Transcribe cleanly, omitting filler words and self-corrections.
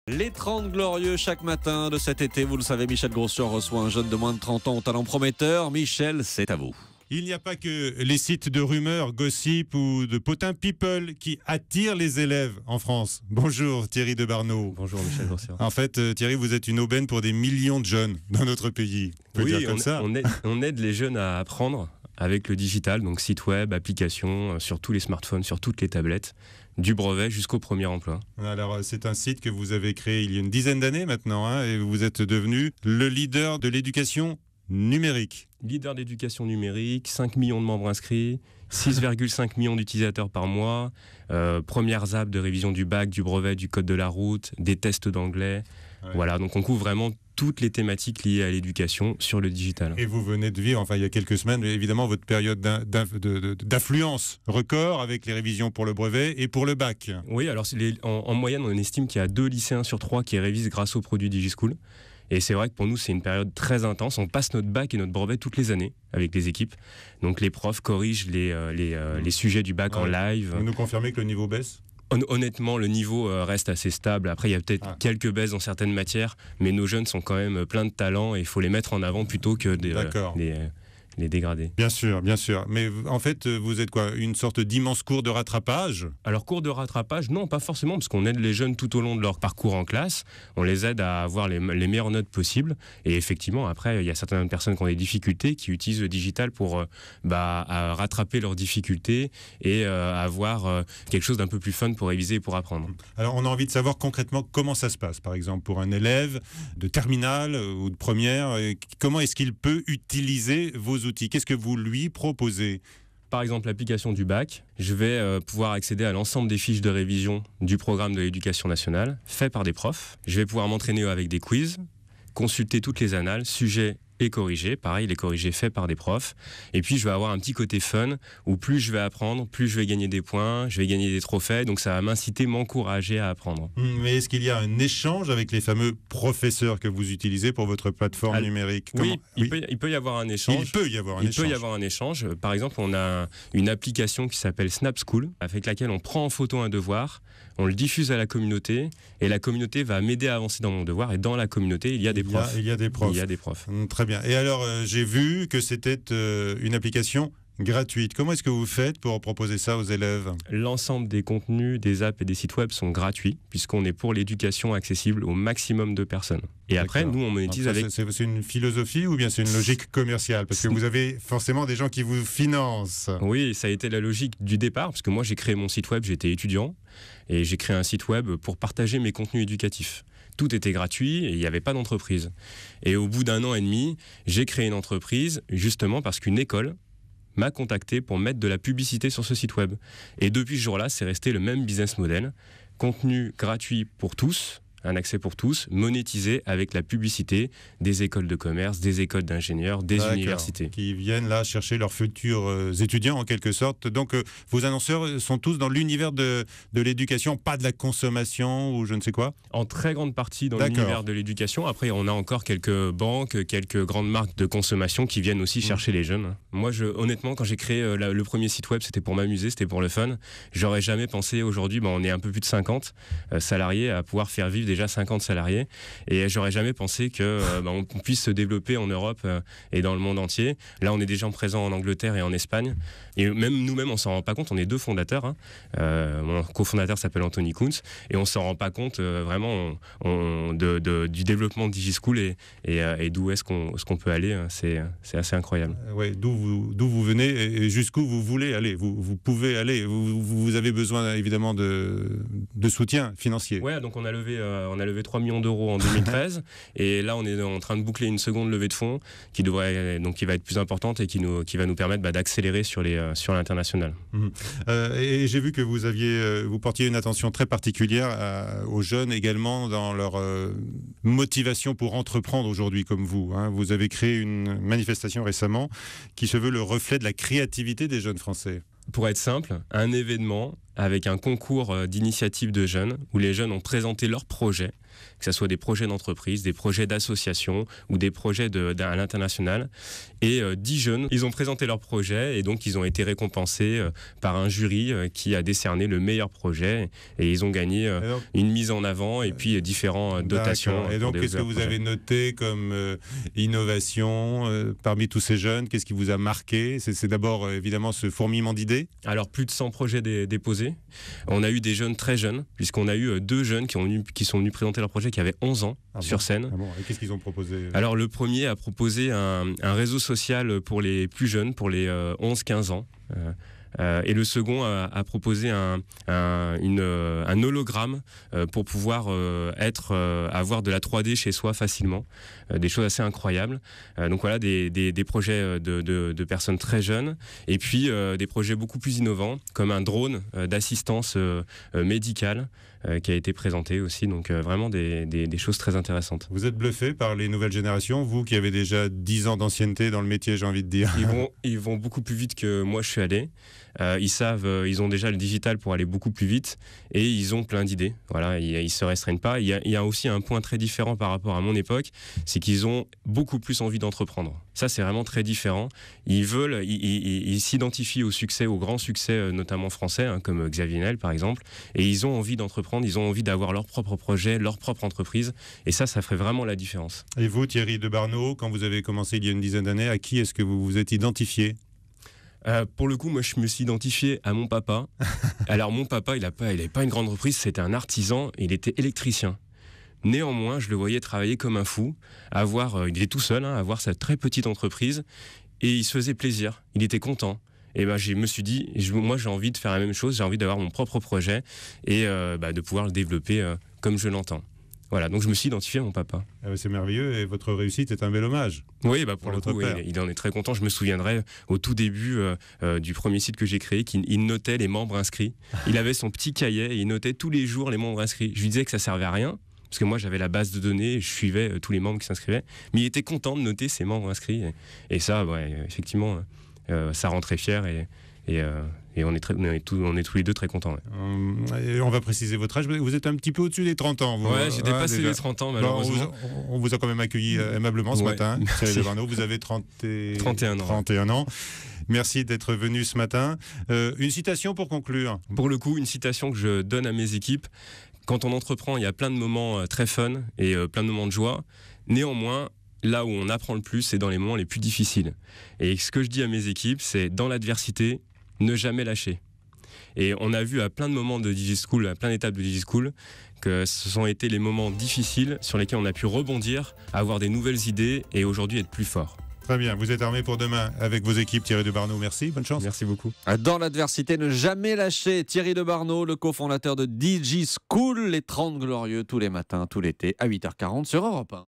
Les 30 glorieux chaque matin de cet été, vous le savez, Michel Grossian reçoit un jeune de moins de 30 ans au talent prometteur. Michel, c'est à vous. Il n'y a pas que les sites de rumeurs, gossip ou de potins people qui attirent les élèves en France. Bonjour Thierry de Barneau. Bonjour Michel Grossian. En fait, Thierry, vous êtes une aubaine pour des millions de jeunes dans notre pays. On peut dire comme ça. On aide les jeunes à apprendre avec le digital, donc site web, applications, sur tous les smartphones, sur toutes les tablettes, du brevet jusqu'au premier emploi. Alors, c'est un site que vous avez créé il y a une dizaine d'années maintenant, hein, et vous êtes devenu le leader de l'éducation numérique. Leader d'éducation numérique, 5 millions de membres inscrits, 6,5 millions d'utilisateurs par mois, premières apps de révision du bac, du brevet, du code de la route, des tests d'anglais. Ouais. Voilà, donc on couvre vraiment toutes les thématiques liées à l'éducation sur le digital. Et vous venez de vivre, enfin il y a quelques semaines, évidemment, votre période d'affluence record avec les révisions pour le brevet et pour le bac. Oui, alors en moyenne, on estime qu'il y a 2 lycéens sur 3 qui révisent grâce au produit DigiSchool. Et c'est vrai que pour nous, c'est une période très intense. On passe notre bac et notre brevet toutes les années avec les équipes. Donc les profs corrigent les sujets du bac en live. Vous nous confirmez que le niveau baisse ? Honnêtement, le niveau reste assez stable. Après, il y a peut-être quelques baisses dans certaines matières, mais nos jeunes sont quand même pleins de talent et il faut les mettre en avant plutôt que les dégrader. Bien sûr, bien sûr. Mais en fait, vous êtes quoi ? Une sorte d'immense cours de rattrapage ? Alors, cours de rattrapage, non, pas forcément, parce qu'on aide les jeunes tout au long de leur parcours en classe. On les aide à avoir les meilleures notes possibles. Et effectivement, après, il y a certaines personnes qui ont des difficultés, qui utilisent le digital pour à rattraper leurs difficultés et avoir quelque chose d'un peu plus fun pour réviser et pour apprendre. Alors, on a envie de savoir concrètement comment ça se passe. Par exemple, pour un élève de terminale ou de première, comment est-ce qu'il peut utiliser vos outils ? Qu'est-ce que vous lui proposez ? Par exemple, l'application du bac, je vais pouvoir accéder à l'ensemble des fiches de révision du programme de l'éducation nationale, fait par des profs. Je vais pouvoir m'entraîner avec des quiz, consulter toutes les annales, sujets et corrigés. Pareil, les corrigés faits par des profs. Et puis, je vais avoir un petit côté fun, où plus je vais apprendre, plus je vais gagner des points, je vais gagner des trophées. Donc, ça va m'inciter, m'encourager à apprendre. Mais est-ce qu'il y a un échange avec les fameux professeurs que vous utilisez pour votre plateforme numérique ? Oui, il peut y avoir un échange. Il peut y avoir un échange. Par exemple, on a une application qui s'appelle Snap School, avec laquelle on prend en photo un devoir, on le diffuse à la communauté, et la communauté va m'aider à avancer dans mon devoir. Et dans la communauté, il y a des profs. Il y a des profs. Très bien. Et alors, j'ai vu que c'était une application gratuite. Comment est-ce que vous faites pour proposer ça aux élèves ? L'ensemble des contenus, des apps et des sites web sont gratuits, puisqu'on est pour l'éducation accessible au maximum de personnes. Et après, nous, on monétise avec... C'est une philosophie ou bien c'est une logique commerciale ? Parce que vous avez forcément des gens qui vous financent. Oui, ça a été la logique du départ, parce que moi, j'ai créé mon site web, j'étais étudiant, et j'ai créé un site web pour partager mes contenus éducatifs. Tout était gratuit et il n'y avait pas d'entreprise. Et au bout d'1 an et demi, j'ai créé une entreprise, justement parce qu'une école m'a contacté pour mettre de la publicité sur ce site web. Et depuis ce jour-là, c'est resté le même business model. Contenu gratuit pour tous, un accès pour tous, monétisé avec la publicité des écoles de commerce, des écoles d'ingénieurs, des universités. Qui viennent là chercher leurs futurs étudiants en quelque sorte. Donc vos annonceurs sont tous dans l'univers de l'éducation, pas de la consommation ou je ne sais quoi ? En très grande partie dans l'univers de l'éducation. Après, on a encore quelques banques, quelques grandes marques de consommation qui viennent aussi chercher les jeunes. Moi, honnêtement, quand j'ai créé le premier site web, c'était pour m'amuser, c'était pour le fun. J'aurais jamais pensé aujourd'hui, on est un peu plus de 50 salariés à pouvoir faire vivre déjà 50 salariés et j'aurais jamais pensé qu'on puisse se développer en Europe et dans le monde entier. Là, on est déjà présent en Angleterre et en Espagne et même nous-mêmes, on s'en rend pas compte. On est 2 fondateurs. Mon cofondateur s'appelle Anthony Kuntz et on s'en rend pas compte vraiment du développement de DigiSchool et d'où est-ce qu'on peut aller. C'est assez incroyable. Ouais, d'où vous venez et jusqu'où vous voulez aller. Vous pouvez aller. Vous avez besoin évidemment de soutien financier. Ouais, donc on a levé 3 millions d'euros en 2013 et là on est en train de boucler une seconde levée de fonds qui va être plus importante et qui va nous permettre d'accélérer sur l'international. Et j'ai vu que vous portiez une attention très particulière aux jeunes également dans leur motivation pour entreprendre aujourd'hui comme vous. Vous avez créé une manifestation récemment qui se veut le reflet de la créativité des jeunes Français. Pour être simple, un événement avec un concours d'initiatives de jeunes où les jeunes ont présenté leurs projets, que ce soit des projets d'entreprise, des projets d'association ou des projets à l'international. Et 10 jeunes, ils ont présenté leurs projets et donc ils ont été récompensés par un jury qui a décerné le meilleur projet et ils ont gagné une mise en avant et puis différentes dotations. Et donc, qu'est-ce que vous avez noté comme innovation parmi tous ces jeunes? Qu'est-ce qui vous a marqué? C'est d'abord évidemment ce fourmillement d'idées. Alors, plus de 100 projets déposés. On a eu des jeunes très jeunes, puisqu'on a eu 2 jeunes qui sont venus présenter leur projet qui avaient 11 ans sur scène. Ah bon. Et qu'est-ce qu'ils ont proposé? Alors, le premier a proposé un réseau social pour les plus jeunes, pour les 11-15 ans. Et le second a proposé un hologramme pour pouvoir avoir de la 3D chez soi facilement. Des choses assez incroyables. Donc voilà, des projets de personnes très jeunes. Et puis des projets beaucoup plus innovants, comme un drone d'assistance médicale qui a été présenté aussi. Donc vraiment des choses très intéressantes. Vous êtes bluffé par les nouvelles générations, vous qui avez déjà 10 ans d'ancienneté dans le métier, j'ai envie de dire. Ils vont beaucoup plus vite que moi je suis allé. Ils ont déjà le digital pour aller beaucoup plus vite et ils ont plein d'idées. Voilà, ils se restreignent pas. Il y a aussi un point très différent par rapport à mon époque, c'est qu'ils ont beaucoup plus envie d'entreprendre. Ça, c'est vraiment très différent. Ils s'identifient au succès, au grand succès, notamment français, comme Xavier Niel par exemple, et ils ont envie d'entreprendre, ils ont envie d'avoir leur propre projet, leur propre entreprise, et ça ferait vraiment la différence. Et vous, Thierry de Barneau, quand vous avez commencé il y a une dizaine d'années, à qui est-ce que vous vous êtes identifié? Pour le coup, moi, je me suis identifié à mon papa. Alors, mon papa, il n'avait pas une grande entreprise, c'était un artisan, il était électricien. Néanmoins, je le voyais travailler comme un fou, il était tout seul, avoir sa très petite entreprise, et il se faisait plaisir, il était content. Et je me suis dit, moi j'ai envie de faire la même chose, j'ai envie d'avoir mon propre projet et de pouvoir le développer comme je l'entends. Voilà, donc je me suis identifié à mon papa. C'est merveilleux et votre réussite est un bel hommage. Oui, pour le coup, il en est très content. Je me souviendrai au tout début du premier site que j'ai créé qu'il notait les membres inscrits. Il avait son petit cahier et il notait tous les jours les membres inscrits. Je lui disais que ça servait à rien, parce que moi j'avais la base de données et je suivais tous les membres qui s'inscrivaient. Mais il était content de noter ses membres inscrits. Et ça, effectivement, ça rend très fier et on est tous les deux très contents. Et on va préciser votre âge. Vous êtes un petit peu au-dessus des 30 ans. Vous, j'ai dépassé les 30 ans, malheureusement. On vous a quand même accueilli aimablement ce matin. Thierry de Barneau, vous avez 31 ans. Merci d'être venu ce matin. Une citation pour conclure. Pour le coup, une citation que je donne à mes équipes. Quand on entreprend, il y a plein de moments très fun et plein de moments de joie. Néanmoins, là où on apprend le plus, c'est dans les moments les plus difficiles. Et ce que je dis à mes équipes, c'est dans l'adversité, ne jamais lâcher. Et on a vu à plein de moments de DigiSchool, à plein d'étapes de DigiSchool, que ce sont été les moments difficiles sur lesquels on a pu rebondir, avoir des nouvelles idées et aujourd'hui être plus fort. Très bien, vous êtes armé pour demain avec vos équipes. Thierry de Barneau, merci, bonne chance. Merci beaucoup. Dans l'adversité, ne jamais lâcher. Thierry de Barneau, le cofondateur de DigiSchool, les 30 Glorieux, tous les matins, tout l'été, à 8h40 sur Europe 1.